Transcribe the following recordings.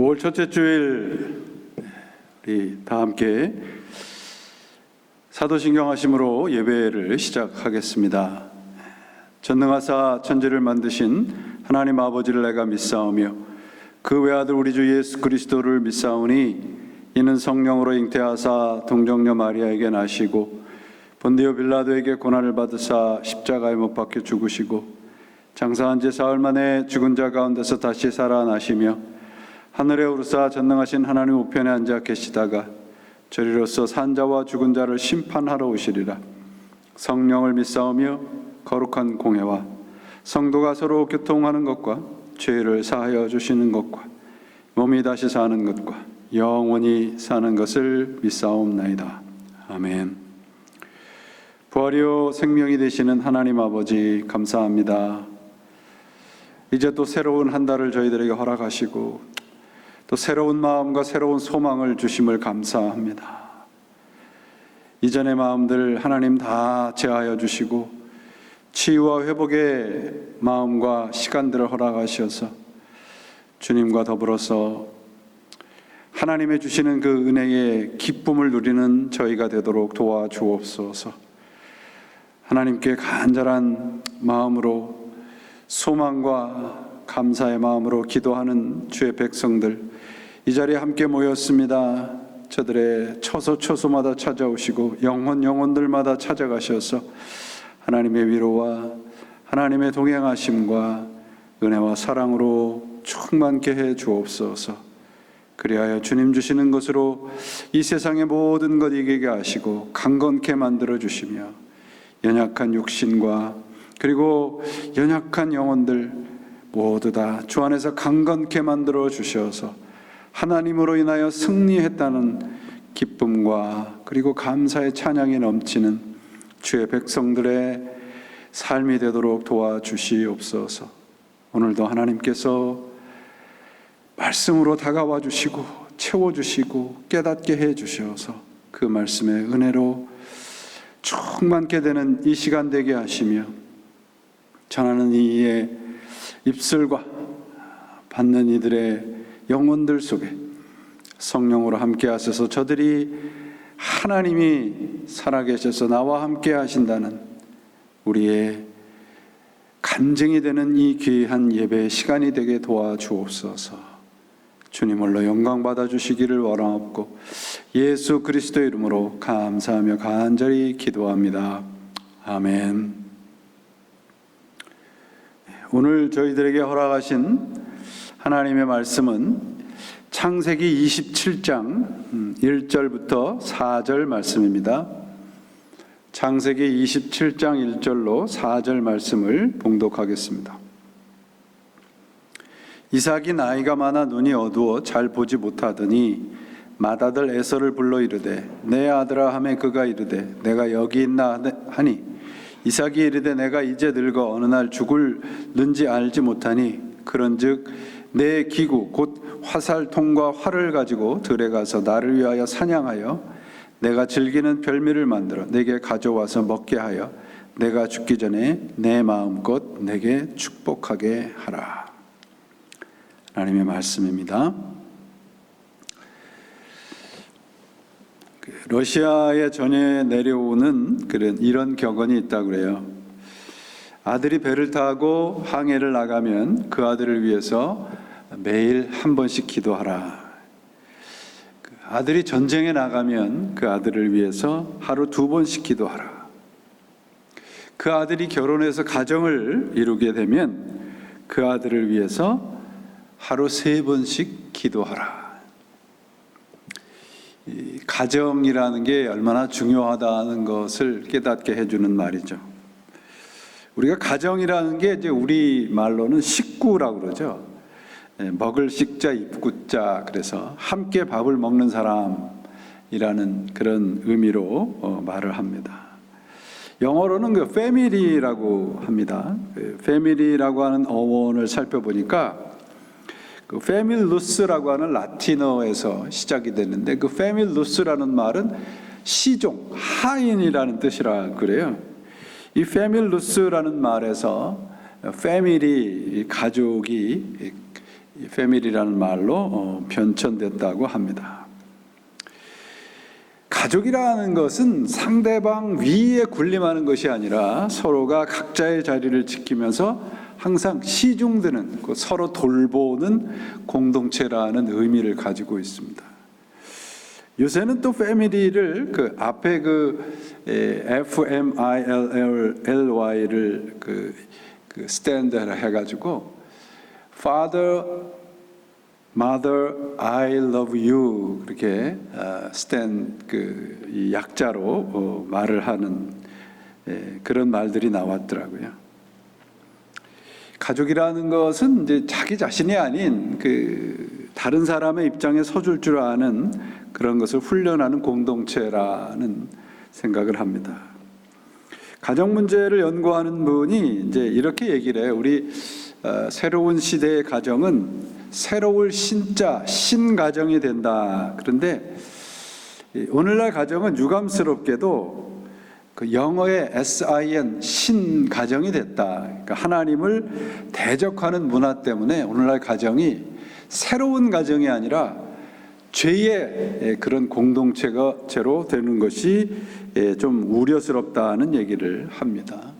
올 첫째 주일 우리 다 함께 사도신경하심으로 예배를 시작하겠습니다. 전능하사 천지를 만드신 하나님 아버지를 내가 믿사오며 그 외아들 우리 주 예수 그리스도를 믿사오니 이는 성령으로 잉태하사 동정녀 마리아에게 나시고 본디오 빌라도에게 고난을 받으사 십자가에 못 박혀 죽으시고 장사한 지 사흘 만에 죽은 자 가운데서 다시 살아나시며 하늘에 오르사 전능하신 하나님 우편에 앉아 계시다가 저리로서 산 자와 죽은 자를 심판하러 오시리라. 성령을 믿사오며 거룩한 공회와 성도가 서로 교통하는 것과 죄를 사하여 주시는 것과 몸이 다시 사는 것과 영원히 사는 것을 믿사옵나이다. 아멘. 부활이요 생명이 되시는 하나님 아버지 감사합니다. 이제 또 새로운 한 달을 저희들에게 허락하시고 또 새로운 마음과 새로운 소망을 주심을 감사합니다. 이전의 마음들 하나님 다 제하여 주시고 치유와 회복의 마음과 시간들을 허락하셔서 주님과 더불어서 하나님의 주시는 그 은혜의 기쁨을 누리는 저희가 되도록 도와주옵소서. 하나님께 간절한 마음으로 소망과 감사의 마음으로 기도하는 주의 백성들 이 자리에 함께 모였습니다. 저들의 처소처소마다 찾아오시고 영혼들마다 찾아가셔서 하나님의 위로와 하나님의 동행하심과 은혜와 사랑으로 충만케 해 주옵소서. 그리하여 주님 주시는 것으로 이 세상의 모든 것 이기게 하시고 강건케 만들어 주시며 연약한 육신과 그리고 연약한 영혼들 모두 다 주 안에서 강건케 만들어 주셔서 하나님으로 인하여 승리했다는 기쁨과 그리고 감사의 찬양이 넘치는 주의 백성들의 삶이 되도록 도와주시옵소서. 오늘도 하나님께서 말씀으로 다가와 주시고 채워주시고 깨닫게 해 주셔서 그 말씀의 은혜로 충만케 되는 이 시간 되게 하시며 전하는 이의 입술과 받는 이들의 영혼들 속에 성령으로 함께 하셔서 저들이 하나님이 살아계셔서 나와 함께 하신다는 우리의 간증이 되는 이 귀한 예배의 시간이 되게 도와주옵소서. 주님 홀로 영광 받아주시기를 원하옵고 예수 그리스도의 이름으로 감사하며 간절히 기도합니다. 아멘. 오늘 저희들에게 허락하신 하나님의 말씀은 창세기 27장 1절부터 4절 말씀입니다. 창세기 27장 1절로 4절 말씀을 봉독하겠습니다. 이삭이 나이가 많아 눈이 어두워 잘 보지 못하더니 맏아들 에서를 불러 이르되 내 아들아 하매 그가 이르되 내가 여기 있나 하니 이삭이 이르되 내가 이제 늙어 어느 날 죽을는지 알지 못하니 그런즉 내 기구 곧 화살통과 활을 가지고 들에 가서 나를 위하여 사냥하여 내가 즐기는 별미를 만들어 내게 가져와서 먹게 하여 내가 죽기 전에 내 마음껏 내게 축복하게 하라. 하나님의 말씀입니다. 러시아의 전역에 내려오는 이런 격언이 있다고 그래요. 아들이 배를 타고 항해를 나가면 그 아들을 위해서 매일 한 번씩 기도하라. 아들이 전쟁에 나가면 그 아들을 위해서 하루 2번씩 기도하라. 그 아들이 결혼해서 가정을 이루게 되면 그 아들을 위해서 하루 3번씩 기도하라. 이 가정이라는 게 얼마나 중요하다는 것을 깨닫게 해주는 말이죠. 우리가 가정이라는 게 이제 우리 말로는 식구라고 그러죠. 먹을 식자 입구자, 그래서 함께 밥을 먹는 사람이라는 그런 의미로 말을 합니다. 영어로는 그 family라고 합니다. family라고 하는 어원을 살펴보니까 그 famillus라고 하는 라틴어에서 시작이 되는데, 그 famillus라는 말은 시종, 하인이라는 뜻이라 그래요. 이 famillus라는 말에서 family, 가족이 family라는 말로 변천됐다고 합니다. 가족이라는 것은 상대방 위에 군림하는 것이 아니라 서로가 각자의 자리를 지키면서 항상 시중드는, 서로 돌보는 공동체라는 의미를 가지고 있습니다. 요새는 또 패밀리를 그 앞에 그 FMILLY를 그 스탠드를 해가지고 Father, Mother, I love you, 그렇게 이 약자로 말을 하는 그런 말들이 나왔더라고요. 가족이라는 것은 이제 자기 자신이 아닌 그 다른 사람의 입장에 서줄 줄 아는 그런 것을 훈련하는 공동체라는 생각을 합니다. 가정 문제를 연구하는 분이 이제 이렇게 얘기를 해요. 우리 새로운 시대의 가정은 새로울 신자, 신가정이 된다. 그런데 오늘날 가정은 유감스럽게도 그 영어의 SIN, 신가정이 됐다. 그러니까 하나님을 대적하는 문화 때문에 오늘날 가정이 새로운 가정이 아니라 죄의 그런 공동체로 되는 것이 좀 우려스럽다는 얘기를 합니다.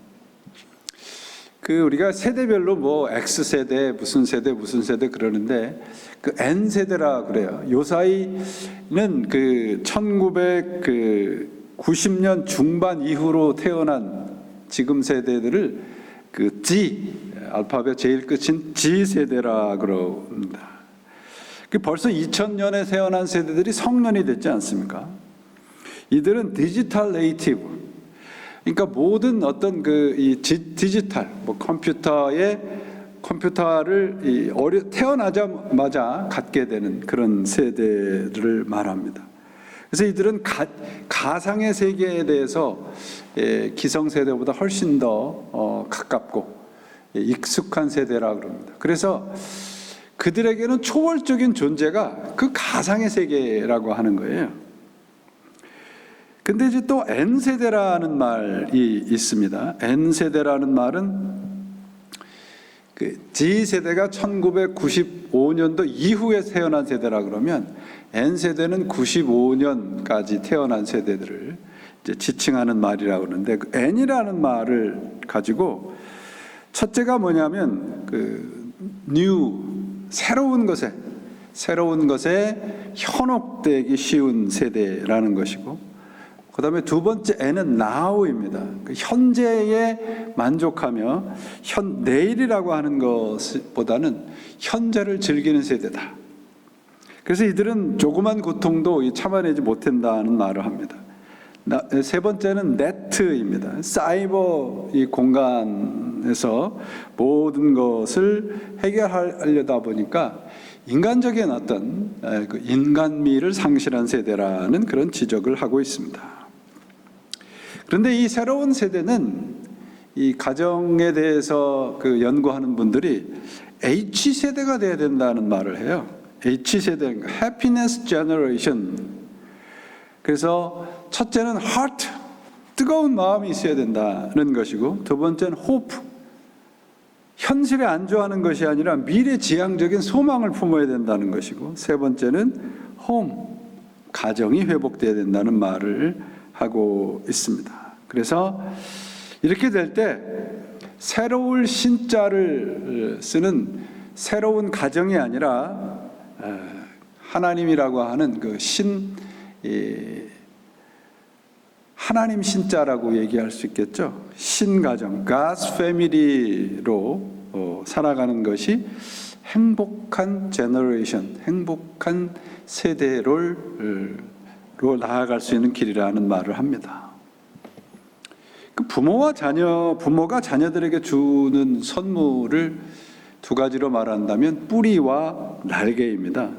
우리가 세대별로 뭐 X세대, 무슨 세대 그러는데 그 N세대라 그래요. 요 사이는 그 1990년 중반 이후로 태어난 지금 세대들을 그 G, 알파벳 제일 끝인 G 세대라 그럽니다. 벌써 2000년에 태어난 세대들이 성년이 됐지 않습니까? 이들은 디지털 네이티브, 그러니까 모든 어떤 이 디지털, 컴퓨터를 태어나자마자 갖게 되는 그런 세대를 말합니다. 그래서 이들은 가상의 세계에 대해서 기성세대보다 훨씬 더 가깝고 익숙한 세대라 그럽니다. 그래서 그들에게는 초월적인 존재가 그 가상의 세계라고 하는 거예요. 근데 이제 또 N세대라는 말이 있습니다. N세대라는 말은 그 G세대가 1995년도 이후에 태어난 세대라 그러면 N세대는 95년까지 태어난 세대들을 이제 지칭하는 말이라고 그러는데, 그 N이라는 말을 가지고 첫째가 뭐냐면 새로운 것에 현혹되기 쉬운 세대라는 것이고, 그 다음에 두 번째 N은 now입니다. 현재에 만족하며 내일이라고 하는 것보다는 현재를 즐기는 세대다. 그래서 이들은 조그만 고통도 참아내지 못한다는 말을 합니다. 세 번째는 네트입니다. 사이버 이 공간에서 모든 것을 해결하려다 보니까 인간적인 어떤 인간미를 상실한 세대라는 그런 지적을 하고 있습니다. 그런데 이 새로운 세대는 이 가정에 대해서 연구하는 분들이 H세대가 돼야 된다는 말을 해요. H세대, Happiness Generation. 그래서 첫째는 Heart, 뜨거운 마음이 있어야 된다는 것이고, 두 번째는 Hope, 현실에 안주하는 것이 아니라 미래지향적인 소망을 품어야 된다는 것이고, 세 번째는 Home, 가정이 회복돼야 된다는 말을 하고 있습니다. 그래서 이렇게 될 때 새로울 신자를 쓰는 새로운 가정이 아니라 하나님이라고 하는 하나님 신자라고 얘기할 수 있겠죠. 신가정, God's family로 살아가는 것이 행복한 제너레이션, 행복한 세대로 나아갈 수 있는 길이라는 말을 합니다. 부모가 자녀들에게 주는 선물을 두 가지로 말한다면 뿌리와 날개입니다.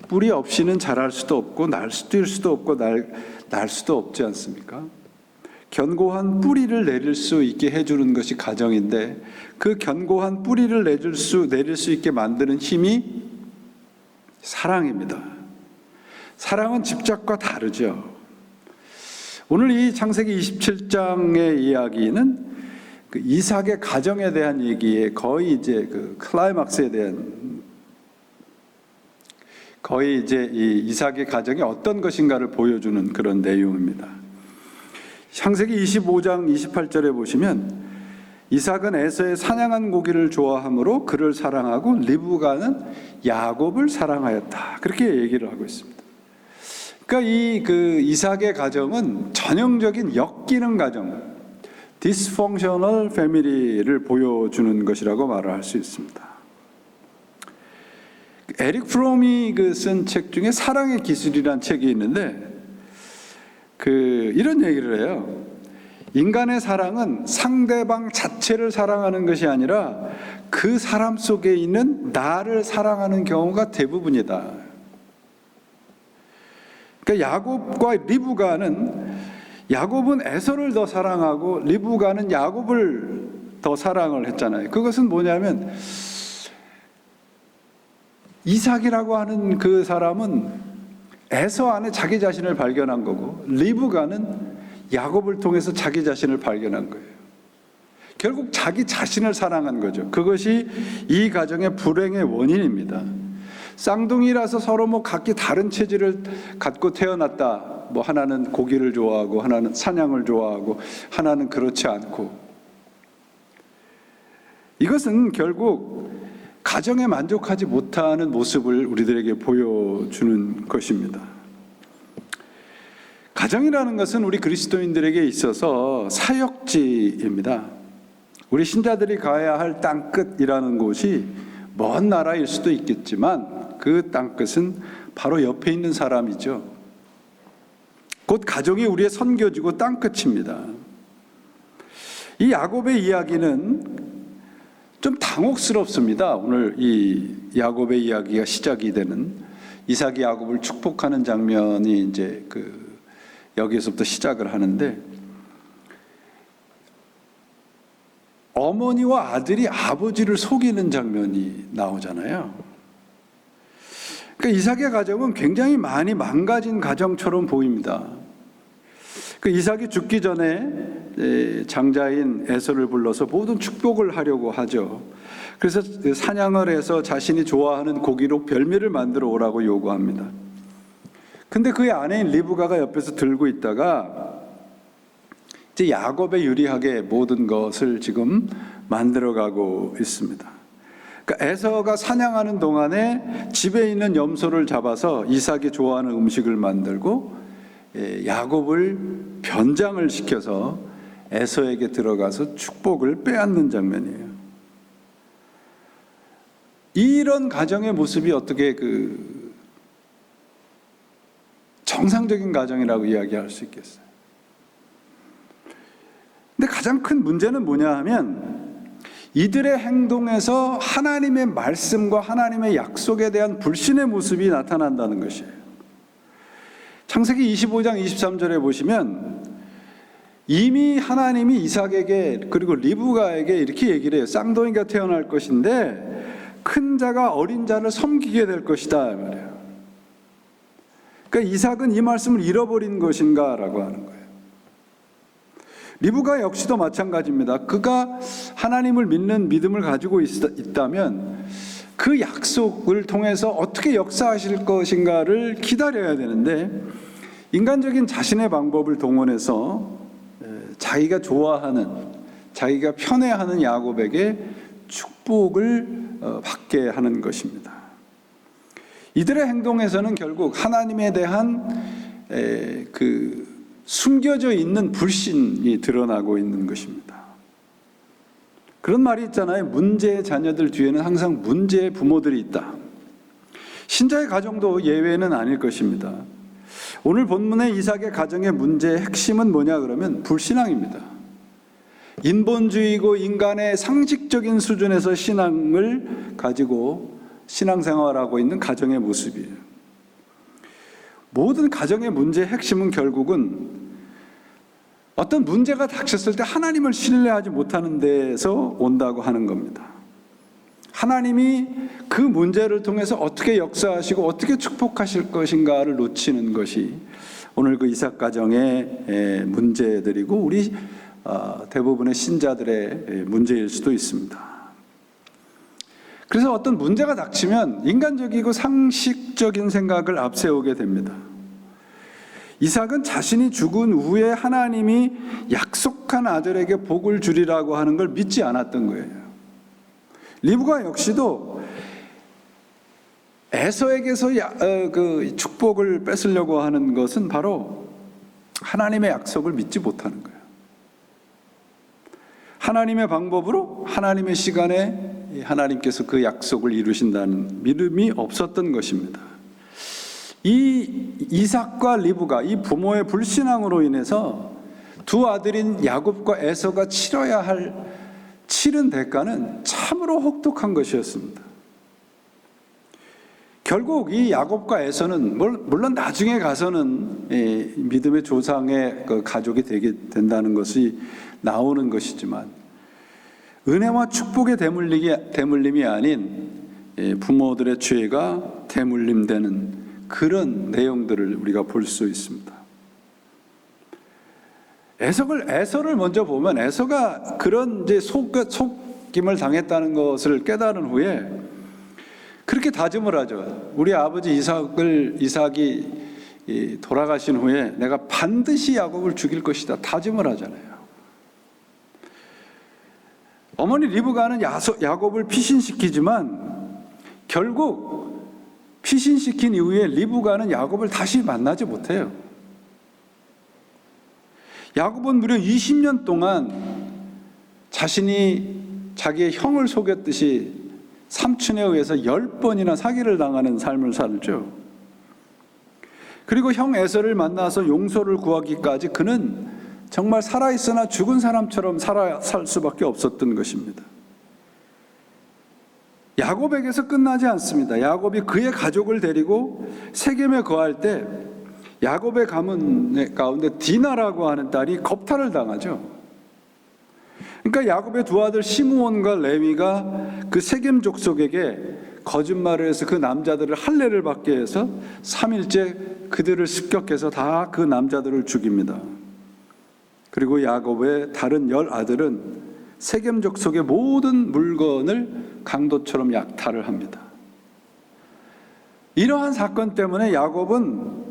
뿌리 없이는 자랄 수도 없고 날 수도 없고 날 수도 없지 않습니까? 견고한 뿌리를 내릴 수 있게 해주는 것이 가정인데, 그 견고한 뿌리를 내릴 수 있게 만드는 힘이 사랑입니다. 사랑은 집착과 다르죠. 오늘 이 창세기 27장의 이야기는 그 이삭의 가정에 대한 얘기에 거의 이제 그 클라이막스에 대한, 거의 이제 이 이삭의 가정이 어떤 것인가를 보여주는 그런 내용입니다. 창세기 25장 28절에 보시면 이삭은 에서의 사냥한 고기를 좋아하므로 그를 사랑하고 리브가는 야곱을 사랑하였다. 그렇게 얘기를 하고 있습니다. 그러니까 그 이삭의 가정은 전형적인 역기능 가정, dysfunctional family를 보여주는 것이라고 말을 할 수 있습니다. 에릭 프롬이 쓴 책 중에 사랑의 기술이라는 책이 있는데 이런 얘기를 해요. 인간의 사랑은 상대방 자체를 사랑하는 것이 아니라 그 사람 속에 있는 나를 사랑하는 경우가 대부분이다. 그러니까 야곱과 리브가는, 야곱은 에서를 더 사랑하고 리브가는 야곱을 더 사랑을 했잖아요. 그것은 뭐냐면 이삭이라고 하는 그 사람은 에서 안에 자기 자신을 발견한 거고, 리브가는 야곱을 통해서 자기 자신을 발견한 거예요. 결국 자기 자신을 사랑한 거죠. 그것이 이 가정의 불행의 원인입니다. 쌍둥이라서 서로 각기 다른 체질을 갖고 태어났다. 하나는 고기를 좋아하고 하나는 사냥을 좋아하고 하나는 그렇지 않고, 이것은 결국 가정에 만족하지 못하는 모습을 우리들에게 보여주는 것입니다. 가정이라는 것은 우리 그리스도인들에게 있어서 사역지입니다. 우리 신자들이 가야 할 땅끝이라는 곳이 먼 나라일 수도 있겠지만 그 땅끝은 바로 옆에 있는 사람이죠. 곧 가정이 우리의 선교지고 땅끝입니다. 이 야곱의 이야기는 좀 당혹스럽습니다. 오늘 이 야곱의 이야기가 시작이 되는, 이삭이 야곱을 축복하는 장면이 이제 여기에서부터 시작을 하는데, 어머니와 아들이 아버지를 속이는 장면이 나오잖아요. 그러니까 이삭의 가정은 굉장히 많이 망가진 가정처럼 보입니다. 이삭이 죽기 전에 장자인 에서를 불러서 모든 축복을 하려고 하죠. 그래서 사냥을 해서 자신이 좋아하는 고기로 별미를 만들어 오라고 요구합니다. 근데 그의 아내인 리브가가 옆에서 들고 있다가 이제 야곱에 유리하게 모든 것을 지금 만들어가고 있습니다. 그러니까 에서가 사냥하는 동안에 집에 있는 염소를 잡아서 이삭이 좋아하는 음식을 만들고 야곱을 변장을 시켜서 에서에게 들어가서 축복을 빼앗는 장면이에요. 이런 가정의 모습이 어떻게 정상적인 가정이라고 이야기할 수 있겠어요? 근데 가장 큰 문제는 뭐냐 하면 이들의 행동에서 하나님의 말씀과 하나님의 약속에 대한 불신의 모습이 나타난다는 것이에요. 창세기 25장 23절에 보시면 이미 하나님이 이삭에게 그리고 리브가에게 이렇게 얘기를 해요. 쌍둥이가 태어날 것인데 큰 자가 어린 자를 섬기게 될 것이다 말이에요. 그러니까 이삭은 이 말씀을 잃어버린 것인가 라고 하는 거예요. 리브가 역시도 마찬가지입니다. 그가 하나님을 믿는 믿음을 가지고 있다면 그 약속을 통해서 어떻게 역사하실 것인가를 기다려야 되는데, 인간적인 자신의 방법을 동원해서 자기가 좋아하는, 자기가 편애하는 야곱에게 축복을 받게 하는 것입니다. 이들의 행동에서는 결국 하나님에 대한 숨겨져 있는 불신이 드러나고 있는 것입니다. 그런 말이 있잖아요. 문제의 자녀들 뒤에는 항상 문제의 부모들이 있다. 신자의 가정도 예외는 아닐 것입니다. 오늘 본문의 이삭의 가정의 문제의 핵심은 뭐냐 그러면 불신앙입니다. 인본주의고 인간의 상식적인 수준에서 신앙을 가지고 신앙생활하고 있는 가정의 모습이에요. 모든 가정의 문제의 핵심은 결국은 어떤 문제가 닥쳤을 때 하나님을 신뢰하지 못하는 데에서 온다고 하는 겁니다. 하나님이 그 문제를 통해서 어떻게 역사하시고 어떻게 축복하실 것인가를 놓치는 것이 오늘 그 이삭 가정의 문제들이고 우리 대부분의 신자들의 문제일 수도 있습니다. 그래서 어떤 문제가 닥치면 인간적이고 상식적인 생각을 앞세우게 됩니다. 이삭은 자신이 죽은 후에 하나님이 약속한 아들에게 복을 주리라고 하는 걸 믿지 않았던 거예요. 리브가 역시도 에서에게서 그 축복을 뺏으려고 하는 것은 바로 하나님의 약속을 믿지 못하는 거예요. 하나님의 방법으로 하나님의 시간에 하나님께서 그 약속을 이루신다는 믿음이 없었던 것입니다. 이 이삭과 리브가 이 부모의 불신앙으로 인해서 두 아들인 야곱과 에서가 치른 대가는 참으로 혹독한 것이었습니다. 결국 이 야곱과 에서는 물론 나중에 가서는 믿음의 조상의 그 가족이 되게 된다는 것이 나오는 것이지만 은혜와 축복의 대물림이 아닌 부모들의 죄가 대물림되는 그런 내용들을 우리가 볼 수 있습니다. 에서를 먼저 보면 에서가 그런 이제 속임을 당했다는 것을 깨달은 후에 그렇게 다짐을 하죠. 우리 아버지 이삭이 돌아가신 후에 내가 반드시 야곱을 죽일 것이다 다짐을 하잖아요. 어머니 리브가는 야곱을 피신시키지만 결국 피신시킨 이후에 리브가는 야곱을 다시 만나지 못해요. 야곱은 무려 20년 동안 자신이 자기의 형을 속였듯이 삼촌에 의해서 10번이나 사기를 당하는 삶을 살죠. 그리고 형 에서를 만나서 용서를 구하기까지 그는 정말 살아있으나 죽은 사람처럼 살 수밖에 없었던 것입니다. 야곱에게서 끝나지 않습니다. 야곱이 그의 가족을 데리고 세겜에 거할 때 야곱의 가문 가운데 디나라고 하는 딸이 겁탈을 당하죠. 그러니까 야곱의 두 아들 시므온과 레위가 그 세겜 족속에게 거짓말을 해서 그 남자들을 할례를 받게 해서 3일째 그들을 습격해서 다 그 남자들을 죽입니다. 그리고 야곱의 다른 10아들은 세겜 족속의 모든 물건을 강도처럼 약탈을 합니다. 이러한 사건 때문에 야곱은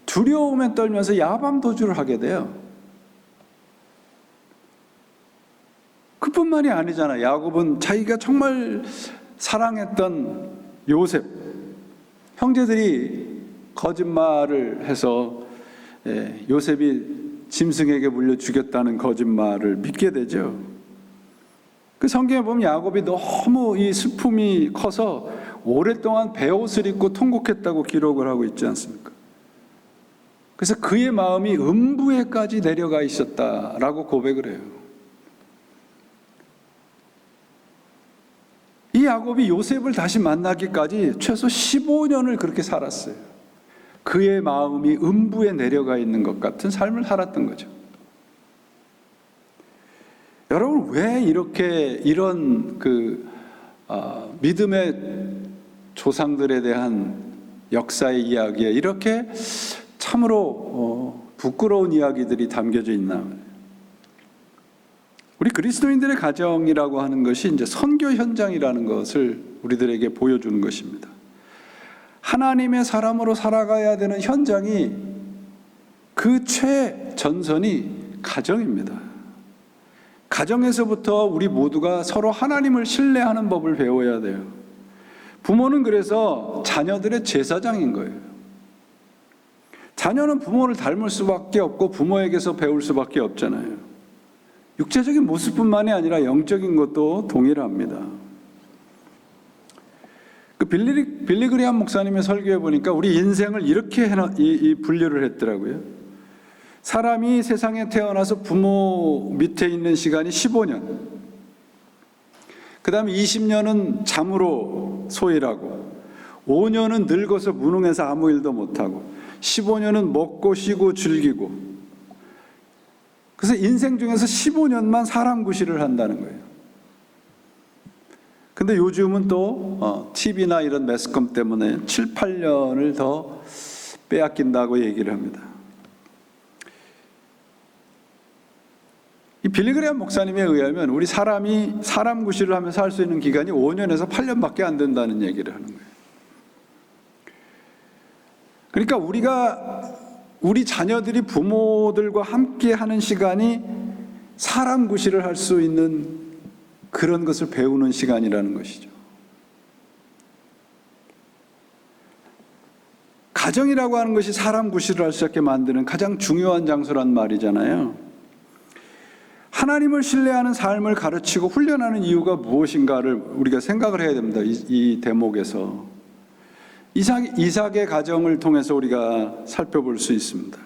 두려움에 떨면서 야밤 도주를 하게 돼요. 그뿐만이 아니잖아요. 야곱은 자기가 정말 사랑했던 요셉, 형제들이 거짓말을 해서 요셉이 짐승에게 물려 죽였다는 거짓말을 믿게 되죠. 그 성경에 보면 야곱이 너무 이 슬픔이 커서 오랫동안 베옷을 입고 통곡했다고 기록을 하고 있지 않습니까? 그래서 그의 마음이 음부에까지 내려가 있었다라고 고백을 해요. 이 야곱이 요셉을 다시 만나기까지 최소 15년을 그렇게 살았어요. 그의 마음이 음부에 내려가 있는 것 같은 삶을 살았던 거죠. 여러분, 왜 이런 믿음의 조상들에 대한 역사의 이야기에 이렇게 참으로 부끄러운 이야기들이 담겨져 있나? 우리 그리스도인들의 가정이라고 하는 것이 이제 선교 현장이라는 것을 우리들에게 보여주는 것입니다. 하나님의 사람으로 살아가야 되는 현장이 그 최전선이 가정입니다. 가정에서부터 우리 모두가 서로 하나님을 신뢰하는 법을 배워야 돼요. 부모는 그래서 자녀들의 제사장인 거예요. 자녀는 부모를 닮을 수밖에 없고 부모에게서 배울 수밖에 없잖아요. 육체적인 모습뿐만이 아니라 영적인 것도 동일합니다. 그 빌리 그리함 목사님의 설교에 보니까 우리 인생을 이렇게 분류를 했더라고요. 사람이 세상에 태어나서 부모 밑에 있는 시간이 15년, 그 다음에 20년은 잠으로 소일하고, 5년은 늙어서 무능해서 아무 일도 못하고, 15년은 먹고 쉬고 즐기고, 그래서 인생 중에서 15년만 사람 구실을 한다는 거예요. 근데 요즘은 또 TV나 이런 매스컴 때문에 7, 8년을 더 빼앗긴다고 얘기를 합니다. 이 빌리그레암 목사님에 의하면 우리 사람이 사람 구실을 하면서 할 수 있는 기간이 5년에서 8년밖에 안 된다는 얘기를 하는 거예요. 그러니까 우리 자녀들이 부모들과 함께 하는 시간이 사람 구실을 할 수 있는 그런 것을 배우는 시간이라는 것이죠. 가정이라고 하는 것이 사람 구실을 할 수 있게 만드는 가장 중요한 장소란 말이잖아요. 하나님을 신뢰하는 삶을 가르치고 훈련하는 이유가 무엇인가를 우리가 생각을 해야 됩니다. 이 대목에서 이삭의 가정을 통해서 우리가 살펴볼 수 있습니다.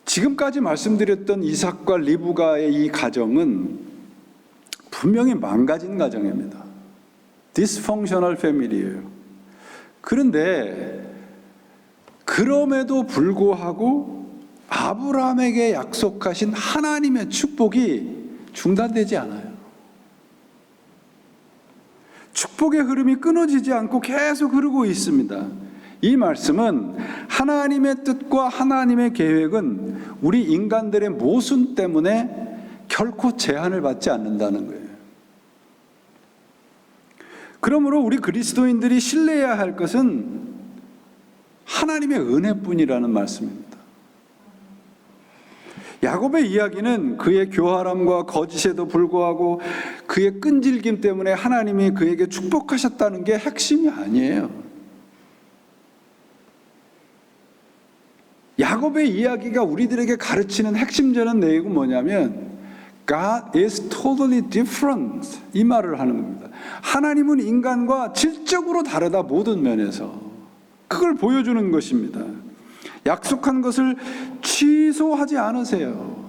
지금까지 말씀드렸던 이삭과 리브가의 이 가정은 분명히 망가진 가정입니다. Dysfunctional family예요. 그런데 그럼에도 불구하고 아브라함에게 약속하신 하나님의 축복이 중단되지 않아요. 축복의 흐름이 끊어지지 않고 계속 흐르고 있습니다. 이 말씀은 하나님의 뜻과 하나님의 계획은 우리 인간들의 모순 때문에 결코 제한을 받지 않는다는 거예요. 그러므로 우리 그리스도인들이 신뢰해야 할 것은 하나님의 은혜뿐이라는 말씀입니다. 야곱의 이야기는 그의 교활함과 거짓에도 불구하고 그의 끈질김 때문에 하나님이 그에게 축복하셨다는 게 핵심이 아니에요. 야곱의 이야기가 우리들에게 가르치는 핵심적인 내용은 뭐냐면 God is totally different, 이 말을 하는 겁니다. 하나님은 인간과 질적으로 다르다, 모든 면에서. 그걸 보여주는 것입니다. 약속한 것을 취소하지 않으세요.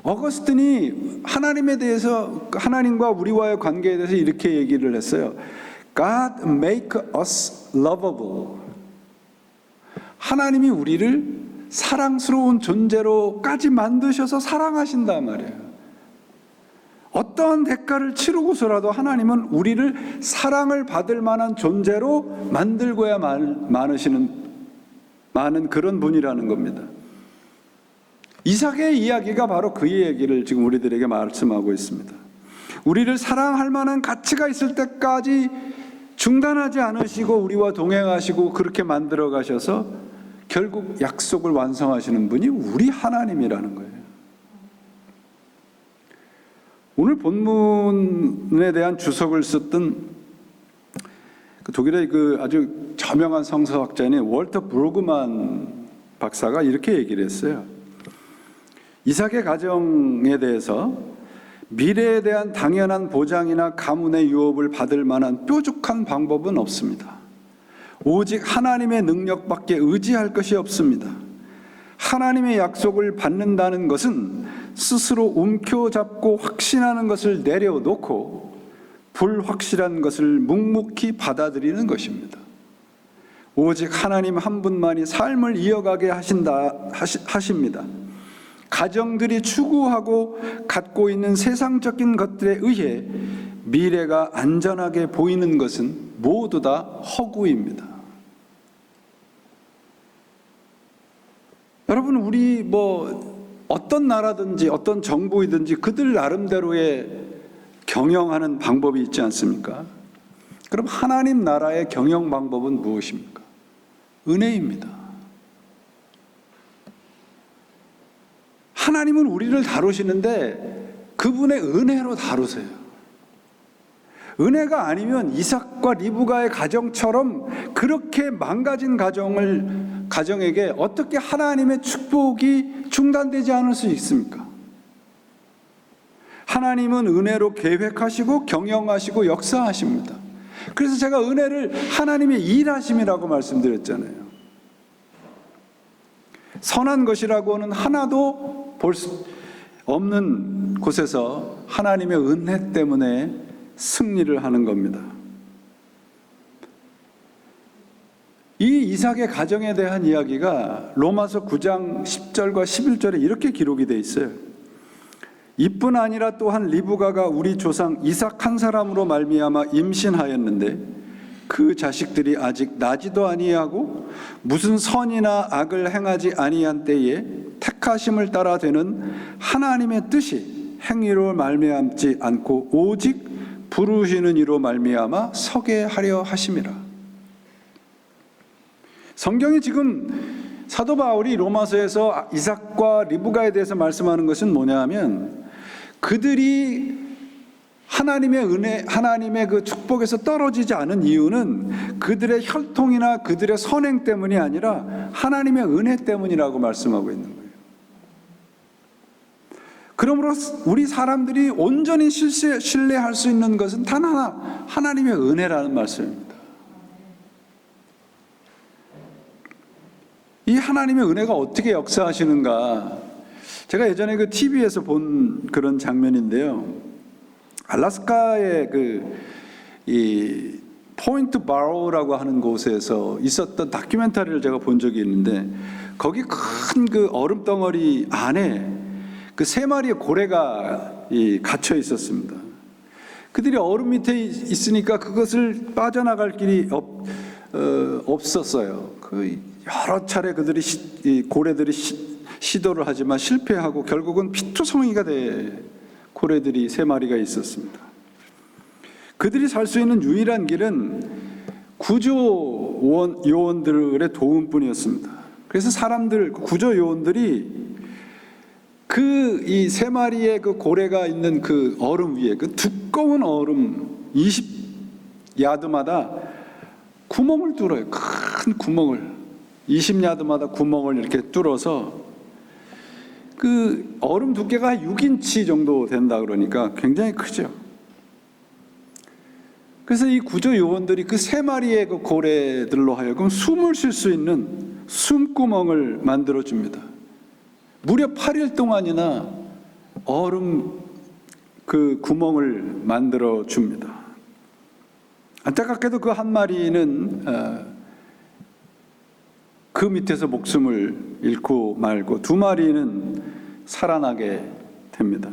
어거스틴이 하나님에 대해서, 하나님과 우리와의 관계에 대해서 이렇게 얘기를 했어요. God make us lovable. 하나님이 우리를 사랑스러운 존재로까지 만드셔서 사랑하신단 말이에요. 어떠한 대가를 치르고서라도 하나님은 우리를 사랑을 받을 만한 존재로 만들고야 많은 그런 분이라는 겁니다. 이삭의 이야기가 바로 그 얘기를 지금 우리들에게 말씀하고 있습니다. 우리를 사랑할 만한 가치가 있을 때까지 중단하지 않으시고 우리와 동행하시고 그렇게 만들어 가셔서 결국 약속을 완성하시는 분이 우리 하나님이라는 거예요. 오늘 본문에 대한 주석을 썼던 독일의 아주 저명한 성서학자인 월터 브루그만 박사가 이렇게 얘기를 했어요. 이삭의 가정에 대해서 미래에 대한 당연한 보장이나 가문의 유업을 받을 만한 뾰족한 방법은 없습니다. 오직 하나님의 능력밖에 의지할 것이 없습니다. 하나님의 약속을 받는다는 것은 스스로 움켜잡고 확신하는 것을 내려놓고 불확실한 것을 묵묵히 받아들이는 것입니다. 오직 하나님 한 분만이 삶을 이어가게 하십니다. 가정들이 추구하고 갖고 있는 세상적인 것들에 의해 미래가 안전하게 보이는 것은 모두 다 허구입니다. 여러분, 우리 어떤 나라든지 어떤 정부이든지 그들 나름대로의 경영하는 방법이 있지 않습니까? 그럼 하나님 나라의 경영 방법은 무엇입니까? 은혜입니다. 하나님은 우리를 다루시는데 그분의 은혜로 다루세요. 은혜가 아니면 이삭과 리브가의 가정처럼 그렇게 망가진 가정에게 어떻게 하나님의 축복이 중단되지 않을 수 있습니까? 하나님은 은혜로 계획하시고 경영하시고 역사하십니다. 그래서 제가 은혜를 하나님의 일하심이라고 말씀드렸잖아요. 선한 것이라고는 하나도 볼 수 없는 곳에서 하나님의 은혜 때문에 승리를 하는 겁니다. 이 이삭의 가정에 대한 이야기가 로마서 9장 10절과 11절에 이렇게 기록이 되어 있어요. 이뿐 아니라 또한 리브가가 우리 조상 이삭 한 사람으로 말미암아 임신하였는데 그 자식들이 아직 나지도 아니하고 무슨 선이나 악을 행하지 아니한 때에 택하심을 따라 되는 하나님의 뜻이 행위로 말미암지 않고 오직 부르시는 이로 말미암아 서게 하려 하심이라. 성경이 지금 사도 바울이 로마서에서 이삭과 리브가에 대해서 말씀하는 것은 뭐냐 하면, 그들이 하나님의 은혜, 하나님의 그 축복에서 떨어지지 않은 이유는 그들의 혈통이나 그들의 선행 때문이 아니라 하나님의 은혜 때문이라고 말씀하고 있는 거예요. 그러므로 우리 사람들이 온전히 신뢰할 수 있는 것은 단 하나, 하나님의 은혜라는 말씀입니다. 이 하나님의 은혜가 어떻게 역사하시는가, 제가 예전에 그 TV에서 본 그런 장면인데요. 알래스카의 이 포인트 바로우라고 하는 곳에서 있었던 다큐멘터리를 제가 본 적이 있는데, 거기 큰 그 얼음 덩어리 안에 그 3마리의 고래가 갇혀 있었습니다. 그들이 얼음 밑에 있으니까 그것을 빠져나갈 길이 없었어요. 그 여러 차례 그들이 고래들이 시도를 하지만 실패하고 결국은 피투성이가 된 고래들이 3마리가 있었습니다. 그들이 살 수 있는 유일한 길은 구조 요원들의 도움뿐이었습니다. 그래서 구조 요원들이 이 3마리의 그 고래가 있는 그 얼음 위에, 그 두꺼운 얼음 20야드마다 구멍을 뚫어요. 큰 구멍을 20야드마다 구멍을 이렇게 뚫어서, 그 얼음 두께가 6인치 정도 된다 그러니까 굉장히 크죠. 그래서 이 구조 요원들이 그 3마리의 그 고래들로 하여금 숨을 쉴 수 있는 숨구멍을 만들어 줍니다. 무려 8일 동안이나 얼음 그 구멍을 만들어 줍니다. 안타깝게도 그 한 마리는 그 밑에서 목숨을 잃고 말고 2마리는 살아나게 됩니다.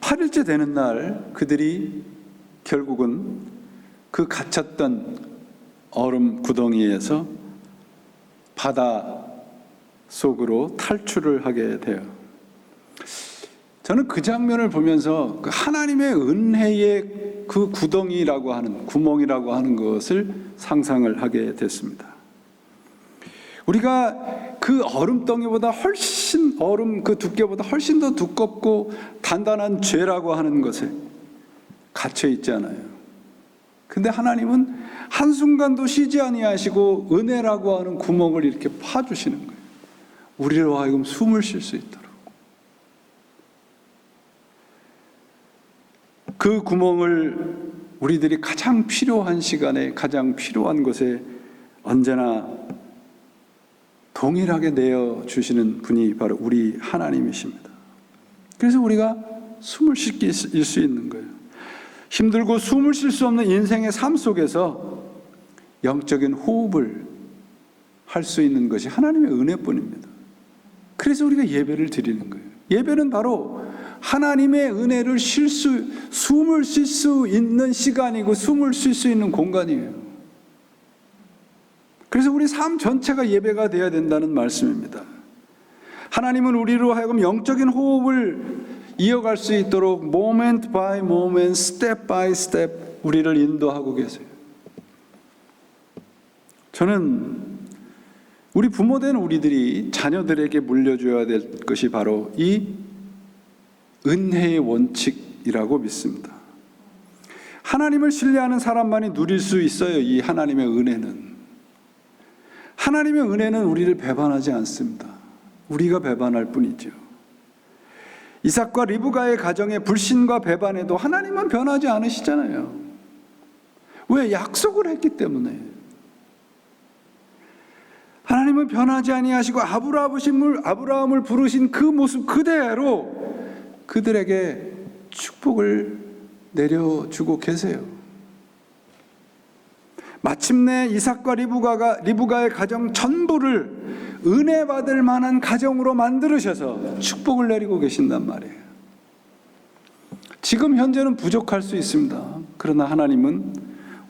8일째 되는 날 그들이 결국은 그 갇혔던 얼음 구덩이에서 바다 속으로 탈출을 하게 돼요. 저는 그 장면을 보면서 그 하나님의 은혜의 그 구덩이라고 하는, 구멍이라고 하는 것을 상상을 하게 됐습니다. 우리가 그 얼음덩이보다 훨씬, 얼음 그 두께보다 훨씬 더 두껍고 단단한 죄라고 하는 것에 갇혀 있잖아요. 근데 하나님은 한순간도 쉬지 아니하시고 은혜라고 하는 구멍을 이렇게 파주시는 거예요. 우리로 하여금 숨을 쉴 수 있도록. 그 구멍을 우리들이 가장 필요한 시간에, 가장 필요한 곳에 언제나 동일하게 내어주시는 분이 바로 우리 하나님이십니다. 그래서 우리가 숨을 쉴 수 있는 거예요. 힘들고 숨을 쉴 수 없는 인생의 삶 속에서 영적인 호흡을 할 수 있는 것이 하나님의 은혜뿐입니다. 그래서 우리가 예배를 드리는 거예요. 예배는 바로 하나님의 은혜를 숨을 쉴 수 있는 시간이고 숨을 쉴 수 있는 공간이에요. 그래서 우리 삶 전체가 예배가 되어야 된다는 말씀입니다. 하나님은 우리로 하여금 영적인 호흡을 이어갈 수 있도록 moment by moment, step by step 우리를 인도하고 계세요. 저는 우리 부모된 우리들이 자녀들에게 물려줘야 될 것이 바로 이 은혜의 원칙이라고 믿습니다. 하나님을 신뢰하는 사람만이 누릴 수 있어요. 이 하나님의 은혜는. 하나님의 은혜는 우리를 배반하지 않습니다. 우리가 배반할 뿐이죠. 이삭과 리브가의 가정의 불신과 배반에도 하나님은 변하지 않으시잖아요. 왜? 약속을 했기 때문에. 하나님은 변하지 아니하시고 아브라함을 부르신 그 모습 그대로 그들에게 축복을 내려주고 계세요. 마침내 이삭과 리브가의 가정 전부를 은혜 받을 만한 가정으로 만들으셔서 축복을 내리고 계신단 말이에요. 지금 현재는 부족할 수 있습니다. 그러나 하나님은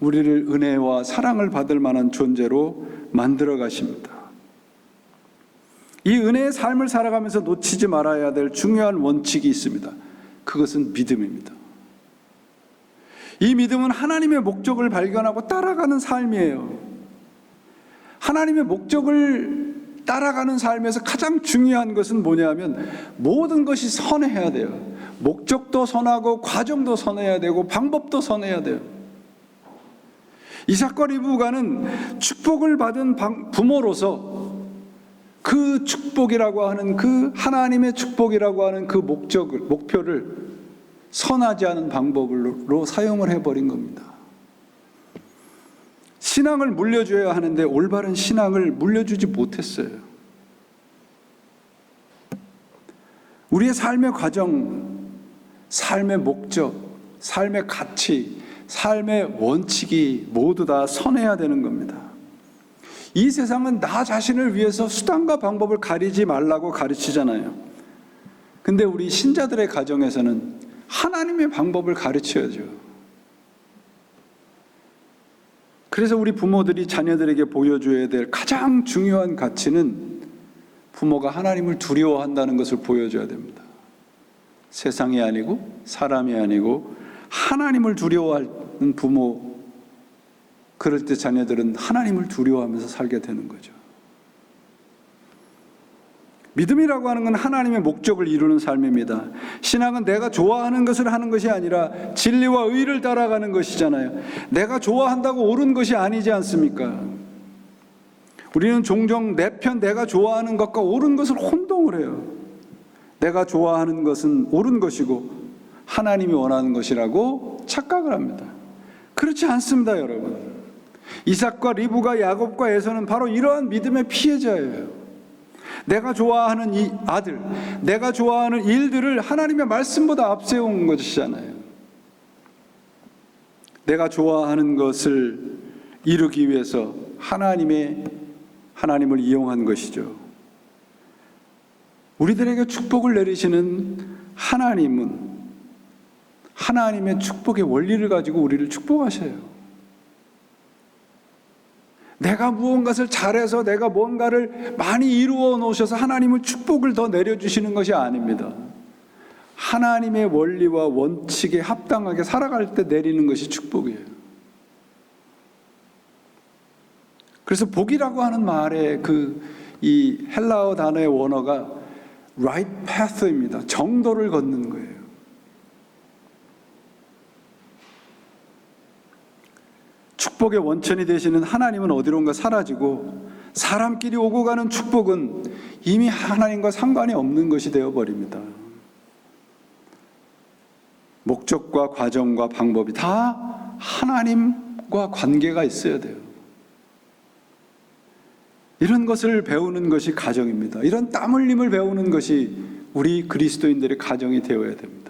우리를 은혜와 사랑을 받을 만한 존재로 만들어 가십니다. 이 은혜의 삶을 살아가면서 놓치지 말아야 될 중요한 원칙이 있습니다. 그것은 믿음입니다. 이 믿음은 하나님의 목적을 발견하고 따라가는 삶이에요. 하나님의 목적을 따라가는 삶에서 가장 중요한 것은 뭐냐면 모든 것이 선해야 돼요. 목적도 선하고 과정도 선해야 되고 방법도 선해야 돼요. 이삭과 리브가는 축복을 받은 부모로서 그 축복이라고 하는 그 하나님의 축복이라고 하는 그 목표를 선하지 않은 방법으로 사용을 해버린 겁니다. 신앙을 물려줘야 하는데 올바른 신앙을 물려주지 못했어요. 우리의 삶의 과정, 삶의 목적, 삶의 가치, 삶의 원칙이 모두 다 선해야 되는 겁니다. 이 세상은 나 자신을 위해서 수단과 방법을 가리지 말라고 가르치잖아요. 근데 우리 신자들의 가정에서는 하나님의 방법을 가르쳐야죠. 그래서 우리 부모들이 자녀들에게 보여줘야 될 가장 중요한 가치는 부모가 하나님을 두려워한다는 것을 보여줘야 됩니다. 세상이 아니고 사람이 아니고 하나님을 두려워하는 부모, 그럴 때 자녀들은 하나님을 두려워하면서 살게 되는 거죠. 믿음이라고 하는 건 하나님의 목적을 이루는 삶입니다. 신앙은 내가 좋아하는 것을 하는 것이 아니라 진리와 의를 따라가는 것이잖아요. 내가 좋아한다고 옳은 것이 아니지 않습니까? 우리는 종종 내 편, 내가 좋아하는 것과 옳은 것을 혼동을 해요. 내가 좋아하는 것은 옳은 것이고 하나님이 원하는 것이라고 착각을 합니다. 그렇지 않습니다, 여러분. 이삭과 리브가, 야곱과 에서는 바로 이러한 믿음의 피해자예요. 내가 좋아하는 이 아들, 내가 좋아하는 일들을 하나님의 말씀보다 앞세운 것이잖아요. 내가 좋아하는 것을 이루기 위해서 하나님을 이용한 것이죠. 우리들에게 축복을 내리시는 하나님은 하나님의 축복의 원리를 가지고 우리를 축복하셔요. 내가 무언가를 잘해서 내가 뭔가를 많이 이루어 놓으셔서 하나님은 축복을 더 내려주시는 것이 아닙니다. 하나님의 원리와 원칙에 합당하게 살아갈 때 내리는 것이 축복이에요. 그래서 복이라고 하는 말의 이 헬라어 단어의 원어가 right path입니다. 정도를 걷는 거예요. 축복의 원천이 되시는 하나님은 어디론가 사라지고 사람끼리 오고 가는 축복은 이미 하나님과 상관이 없는 것이 되어버립니다. 목적과 과정과 방법이 다 하나님과 관계가 있어야 돼요. 이런 것을 배우는 것이 가정입니다. 이런 땀 흘림을 배우는 것이 우리 그리스도인들의 가정이 되어야 됩니다.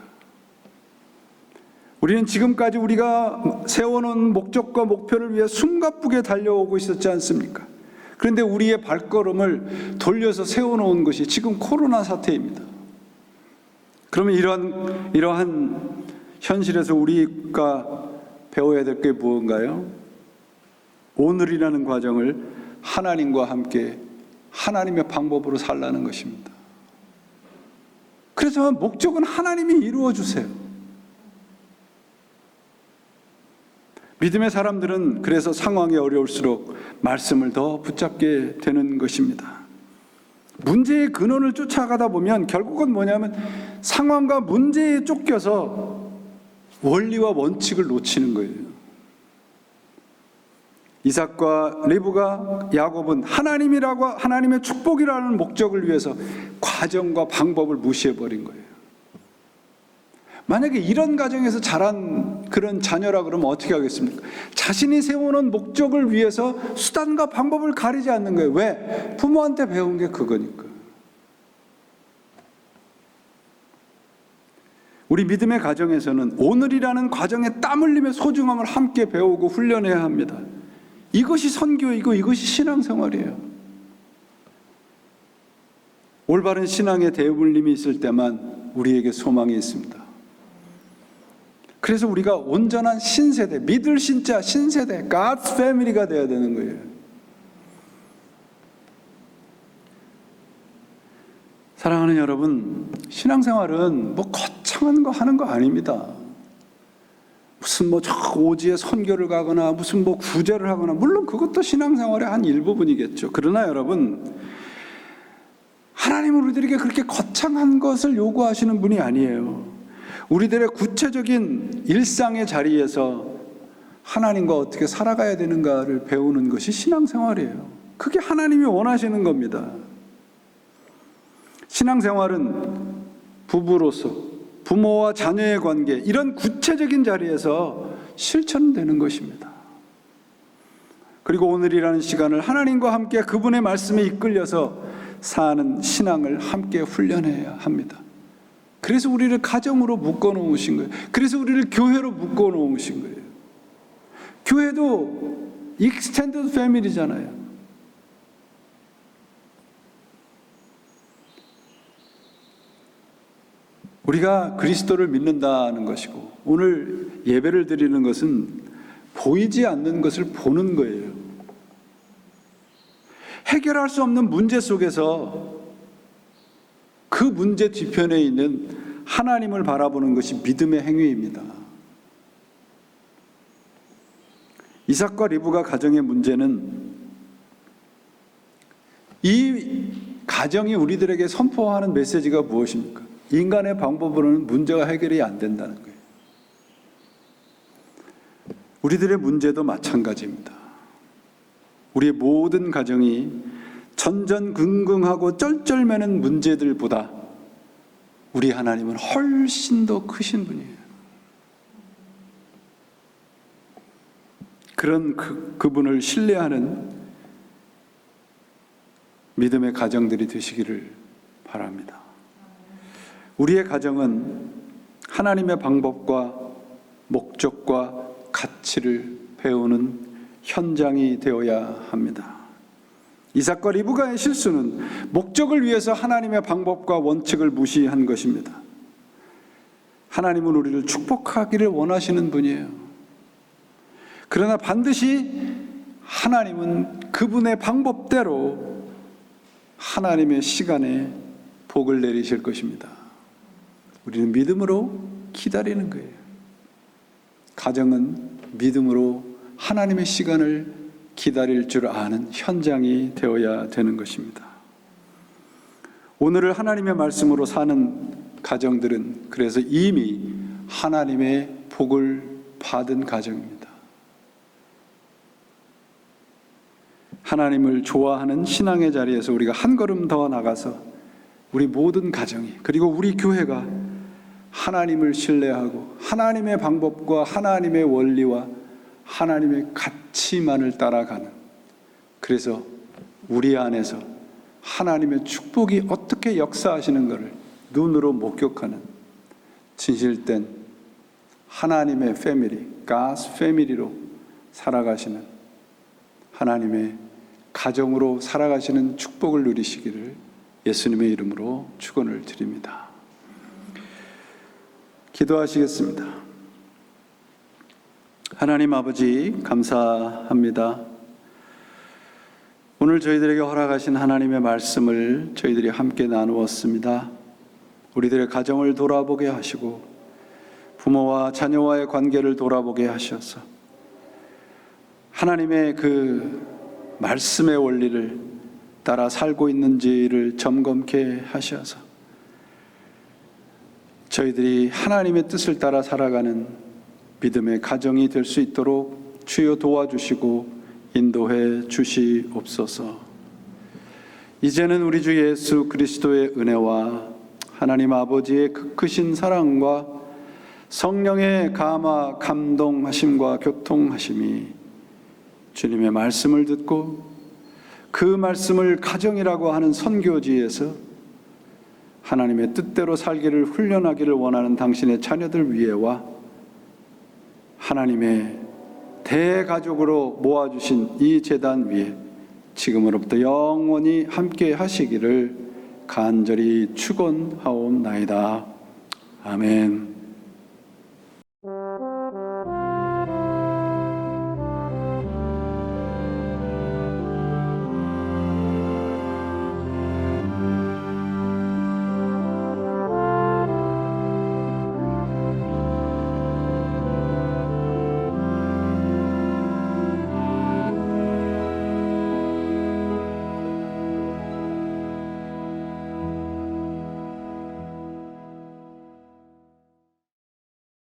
우리는 지금까지 우리가 세워놓은 목적과 목표를 위해 숨가쁘게 달려오고 있었지 않습니까? 그런데 우리의 발걸음을 돌려서 세워놓은 것이 지금 코로나 사태입니다. 그러면 이러한 현실에서 우리가 배워야 될 게 무언가요? 오늘이라는 과정을 하나님과 함께 하나님의 방법으로 살라는 것입니다. 그래서 목적은 하나님이 이루어 주세요. 믿음의 사람들은 그래서 상황이 어려울수록 말씀을 더 붙잡게 되는 것입니다. 문제의 근원을 쫓아가다 보면 결국은 뭐냐면 상황과 문제에 쫓겨서 원리와 원칙을 놓치는 거예요. 이삭과 리브가, 야곱은 하나님의 축복이라는 목적을 위해서 과정과 방법을 무시해버린 거예요. 만약에 이런 가정에서 자란 그런 자녀라 그러면 어떻게 하겠습니까? 자신이 세우는 목적을 위해서 수단과 방법을 가리지 않는 거예요. 왜? 부모한테 배운 게 그거니까. 우리 믿음의 가정에서는 오늘이라는 과정에 땀 흘림의 소중함을 함께 배우고 훈련해야 합니다. 이것이 선교이고 이것이 신앙생활이에요. 올바른 신앙의 대물림이 있을 때만 우리에게 소망이 있습니다. 그래서 우리가 온전한 신세대, 믿을 신자 신세대, God's family가 되어야 되는 거예요. 사랑하는 여러분, 신앙생활은 뭐 거창한 거 하는 거 아닙니다. 무슨 뭐 저 오지에 선교를 가거나 무슨 뭐 구제를 하거나, 물론 그것도 신앙생활의 한 일부분이겠죠. 그러나 여러분, 하나님은 우리들에게 그렇게 거창한 것을 요구하시는 분이 아니에요. 우리들의 구체적인 일상의 자리에서 하나님과 어떻게 살아가야 되는가를 배우는 것이 신앙생활이에요. 그게 하나님이 원하시는 겁니다. 신앙생활은 부부로서 부모와 자녀의 관계, 이런 구체적인 자리에서 실천되는 것입니다. 그리고 오늘이라는 시간을 하나님과 함께 그분의 말씀에 이끌려서 사는 신앙을 함께 훈련해야 합니다. 그래서 우리를 가정으로 묶어놓으신 거예요. 그래서 우리를 교회로 묶어놓으신 거예요. 교회도 익스텐드 패밀리잖아요. 우리가 그리스도를 믿는다는 것이고, 오늘 예배를 드리는 것은 보이지 않는 것을 보는 거예요. 해결할 수 없는 문제 속에서 그 문제 뒤편에 있는 하나님을 바라보는 것이 믿음의 행위입니다. 이삭과 리브가 가정의 문제는, 이 가정이 우리들에게 선포하는 메시지가 무엇입니까? 인간의 방법으로는 문제가 해결이 안 된다는 거예요. 우리들의 문제도 마찬가지입니다. 우리의 모든 가정이 전전긍긍하고 쩔쩔매는 문제들보다 우리 하나님은 훨씬 더 크신 분이에요. 그런 그분을 신뢰하는 믿음의 가정들이 되시기를 바랍니다. 우리의 가정은 하나님의 방법과 목적과 가치를 배우는 현장이 되어야 합니다. 이삭과 리브가의 실수는 목적을 위해서 하나님의 방법과 원칙을 무시한 것입니다. 하나님은 우리를 축복하기를 원하시는 분이에요. 그러나 반드시 하나님은 그분의 방법대로 하나님의 시간에 복을 내리실 것입니다. 우리는 믿음으로 기다리는 거예요. 가정은 믿음으로 하나님의 시간을 기다릴 줄 아는 현장이 되어야 되는 것입니다. 오늘을 하나님의 말씀으로 사는 가정들은 그래서 이미 하나님의 복을 받은 가정입니다. 하나님을 좋아하는 신앙의 자리에서 우리가 한 걸음 더 나가서 우리 모든 가정이, 그리고 우리 교회가 하나님을 신뢰하고 하나님의 방법과 하나님의 원리와 하나님의 가치만을 따라가는, 그래서 우리 안에서 하나님의 축복이 어떻게 역사하시는 것을 눈으로 목격하는 진실된 하나님의 패밀리, God's 패밀리로 살아가시는, 하나님의 가정으로 살아가시는 축복을 누리시기를 예수님의 이름으로 축원을 드립니다. 기도하시겠습니다. 하나님 아버지, 감사합니다. 오늘 저희들에게 허락하신 하나님의 말씀을 저희들이 함께 나누었습니다. 우리들의 가정을 돌아보게 하시고 부모와 자녀와의 관계를 돌아보게 하셔서 하나님의 그 말씀의 원리를 따라 살고 있는지를 점검케 하셔서 저희들이 하나님의 뜻을 따라 살아가는 믿음의 가정이 될 수 있도록 주여 도와주시고 인도해 주시옵소서. 이제는 우리 주 예수 그리스도의 은혜와 하나님 아버지의 그 크신 사랑과 성령의 감화, 감동하심과 교통하심이 주님의 말씀을 듣고 그 말씀을 가정이라고 하는 선교지에서 하나님의 뜻대로 살기를 훈련하기를 원하는 당신의 자녀들 위에와 하나님의 대가족으로 모아주신 이 제단 위에 지금으로부터 영원히 함께 하시기를 간절히 축원하옵나이다. 아멘.